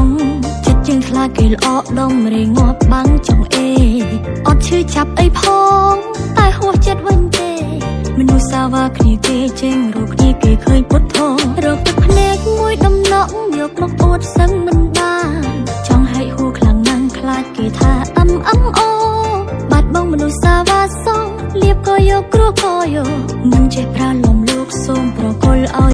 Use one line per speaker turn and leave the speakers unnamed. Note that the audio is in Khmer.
ងចិត្តយើងខ្លាចគេល្អដុំរេងាប់បាំងចង្អេអត់ឈឺចាប់អីផងតែហួសចិត្តវិញទេមនុស្សសាវ៉ាគ្នាគេចេញរកគ្នាគេឃើញពុតធំរកទឹកភ្នែកមួយដំណក់យកមកអួតសឹងមិនបានចង់ហែកហួរខ្លាំងណាស់ខ្លាចគេថាអូបាត់បងមនុស្សសាវ៉ាសងលៀបក៏យកគ្រោះក៏យកមិនចេះប្រើលំលោកសូមប្រគល់ឲ្យ